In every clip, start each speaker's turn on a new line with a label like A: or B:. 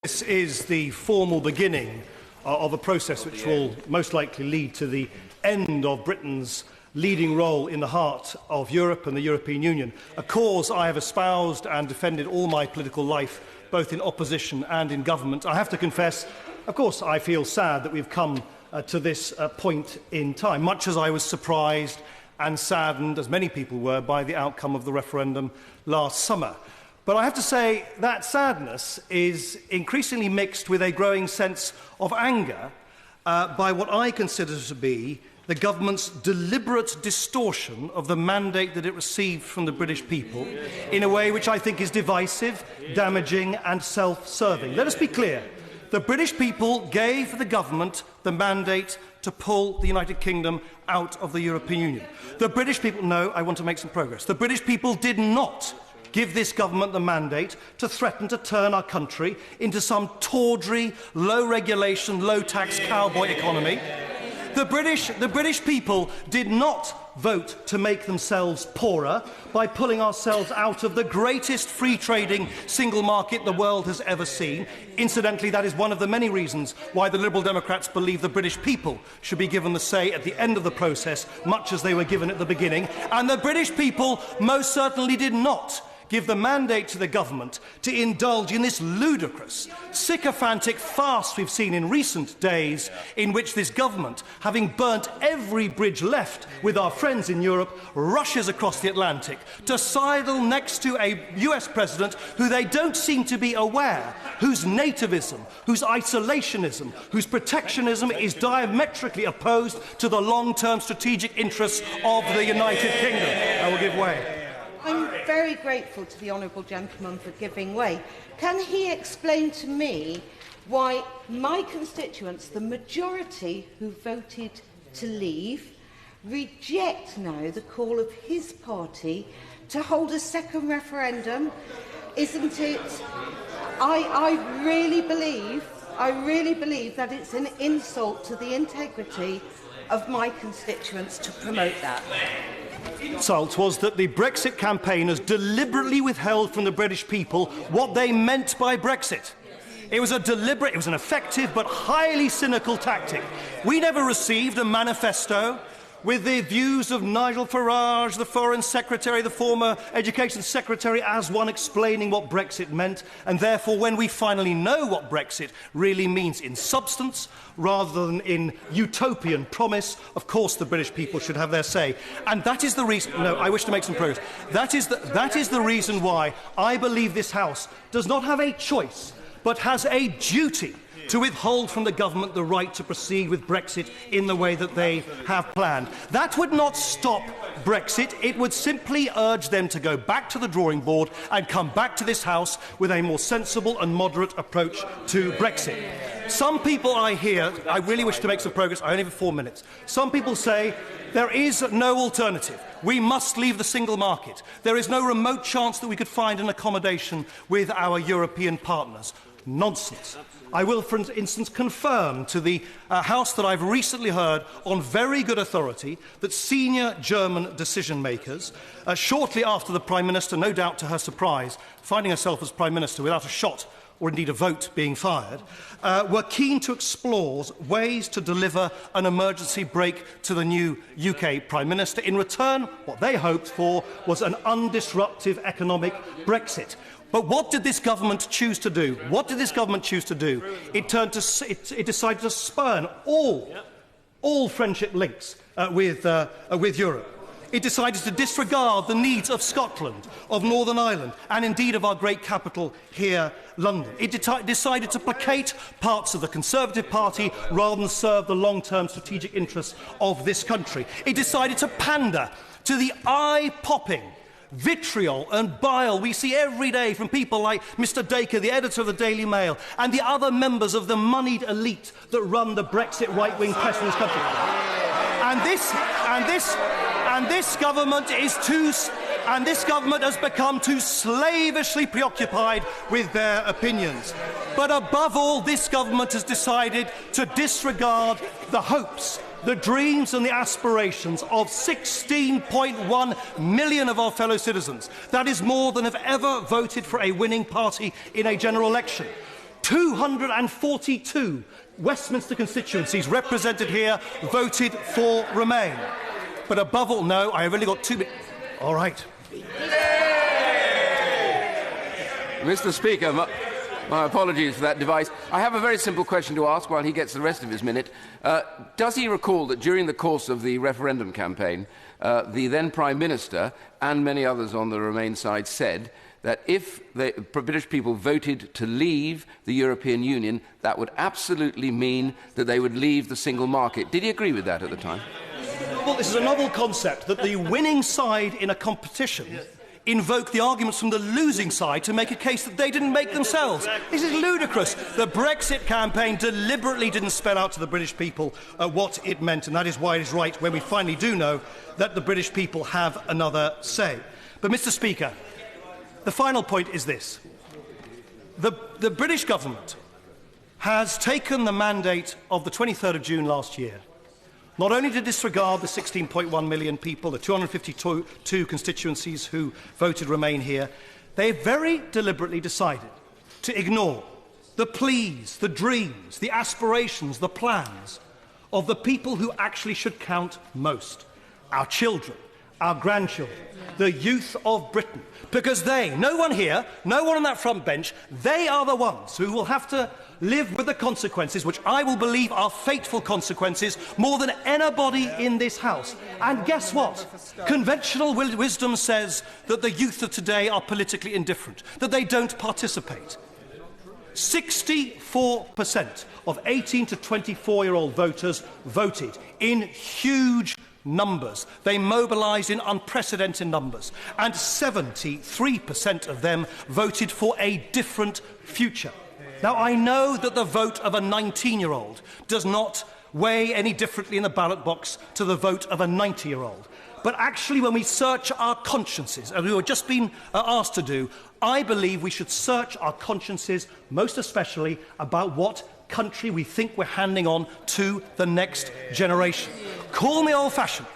A: This is the formal beginning of a process which will most likely lead to the end of Britain's leading role in the heart of Europe and the European Union, a cause I have espoused and defended all my political life, both in opposition and in government. I have to confess, of course, I feel sad that we've come to this point in time, much as I was surprised and saddened, as many people were, by the outcome of the referendum last summer. But I have to say that sadness is increasingly mixed with a growing sense of anger by what I consider to be the government's deliberate distortion of the mandate that it received from the British people in a way which I think is divisive, damaging and self-serving. Let us be clear. The British people gave the government the mandate to pull the United Kingdom out of the European Union. The British people... No, I want to make some progress. The British people did not give this government the mandate to threaten to turn our country into some tawdry, low-regulation, low-tax cowboy economy. The British people did not vote to make themselves poorer by pulling ourselves out of the greatest free-trading single market the world has ever seen. Incidentally, that is one of the many reasons why the Liberal Democrats believe the British people should be given the say at the end of the process, much as they were given at the beginning. And the British people most certainly did not give the mandate to the government to indulge in this ludicrous, sycophantic farce we've seen in recent days, in which this government, having burnt every bridge left with our friends in Europe, rushes across the Atlantic to sidle next to a US president who they don't seem to be aware, whose nativism, whose isolationism, whose protectionism is diametrically opposed to the long-term strategic interests of the United Kingdom. I will give way.
B: I'm very grateful to the honourable gentleman for giving way. Can he explain to me why my constituents, the majority who voted to leave, reject now the call of his party to hold a second referendum? Isn't it? I really believe that it's an insult to the integrity of my constituents to promote that.
A: Insult was that the Brexit campaigners deliberately withheld from the British people what they meant by Brexit. It was an effective but highly cynical tactic. We never received a manifesto with the views of Nigel Farage, the Foreign Secretary, the former Education Secretary, as one explaining what Brexit meant, and therefore when we finally know what Brexit really means in substance, rather than in utopian promise, of course the British people should have their say. And that is the reason... No, I wish to make some progress. That is the reason why I believe this House does not have a choice, but has a duty to withhold from the government the right to proceed with Brexit in the way that they have planned. That would not stop Brexit. It would simply urge them to go back to the drawing board and come back to this House with a more sensible and moderate approach to Brexit. Some people I hear, I really wish to make some progress, I only have 4 minutes. Some people say there is no alternative. We must leave the single market. There is no remote chance that we could find an accommodation with our European partners. Nonsense. I will, for instance, confirm to the House that I've recently heard on very good authority that senior German decision-makers, shortly after the Prime Minister, no doubt to her surprise, finding herself as Prime Minister without a shot or indeed a vote being fired, were keen to explore ways to deliver an emergency break to the new UK Prime Minister. In return, what they hoped for was an undisruptive economic Brexit. But what did this government choose to do? What did this government choose to do? It decided to spurn all friendship links with Europe. It decided to disregard the needs of Scotland, of Northern Ireland, and indeed of our great capital here, London. It decided to placate parts of the Conservative Party rather than serve the long-term strategic interests of this country. It decided to pander to the eye-popping vitriol and bile we see every day from people like Mr. Dacre, the editor of the Daily Mail, and the other members of the moneyed elite that run the Brexit right-wing press in this country. And this government has become too slavishly preoccupied with their opinions. But above all, this government has decided to disregard the hopes, the dreams and the aspirations of 16.1 million of our fellow citizens. That is more than have ever voted for a winning party in a general election. 242 Westminster constituencies represented here voted for Remain. But above all, no, I have only got 2 minutes. All right.
C: Mr. Speaker, my apologies for that device. I have a very simple question to ask while he gets the rest of his minute. Does he recall that during the course of the referendum campaign, the then Prime Minister and many others on the Remain side said that if the British people voted to leave the European Union, that would absolutely mean that they would leave the single market? Did he agree with that at the time?
A: Well, this is a novel concept that the winning side in a competition invoke the arguments from the losing side to make a case that they didn't make themselves. This is ludicrous. The Brexit campaign deliberately didn't spell out to the British people what it meant, and that is why it is right when we finally do know that the British people have another say. But, Mr. Speaker, the final point is this. The British government has taken the mandate of the 23rd of June last year not only to disregard the 16.1 million people, the 252 constituencies who voted Remain here, they very deliberately decided to ignore the pleas, the dreams, the aspirations, the plans of the people who actually should count most: our children, our grandchildren, the youth of Britain. Because they, no one here, no one on that front bench, they are the ones who will have to live with the consequences, which I will believe are fateful consequences, more than anybody in this House. And guess what? Conventional wisdom says that the youth of today are politically indifferent, that they don't participate. 64% of 18 to 24-year-old voters voted in huge numbers. They mobilised in unprecedented numbers, and 73% of them voted for a different future. Now, I know that the vote of a 19-year-old does not weigh any differently in the ballot box to the vote of a 90-year-old. But actually, when we search our consciences, as we were just being asked to do, I believe we should search our consciences, most especially about what country we think we're handing on to the next generation. Call me old-fashioned,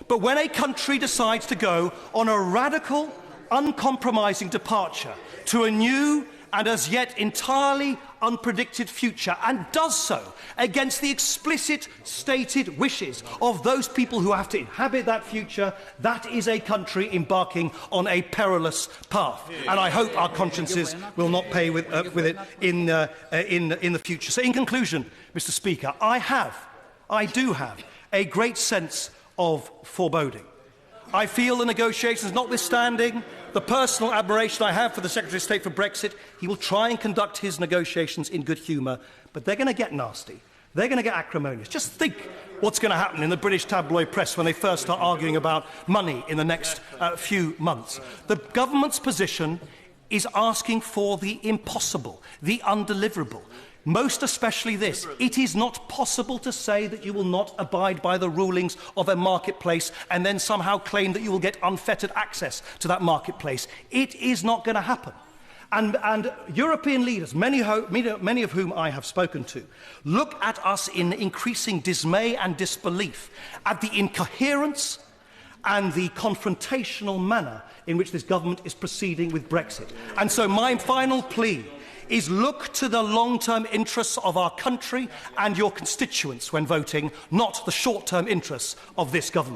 A: but when a country decides to go on a radical, uncompromising departure to a new and as yet entirely unpredicted future, and does so against the explicit stated wishes of those people who have to inhabit that future, that is a country embarking on a perilous path. And I hope our consciences will not pay with it in the future. So in conclusion, Mr. Speaker, I do have a great sense of foreboding. I feel the negotiations, notwithstanding the personal admiration I have for the Secretary of State for Brexit, he will try and conduct his negotiations in good humour, but they're going to get nasty. They're going to get acrimonious. Just think what's going to happen in the British tabloid press when they first start arguing about money in the next few months. The government's position is asking for the impossible, the undeliverable. Most especially this: it is not possible to say that you will not abide by the rulings of a marketplace and then somehow claim that you will get unfettered access to that marketplace. It is not going to happen. And European leaders, many of whom I have spoken to, look at us in increasing dismay and disbelief at the incoherence and the confrontational manner in which this government is proceeding with Brexit. And so my final plea is look to the long-term interests of our country and your constituents when voting, not the short-term interests of this government.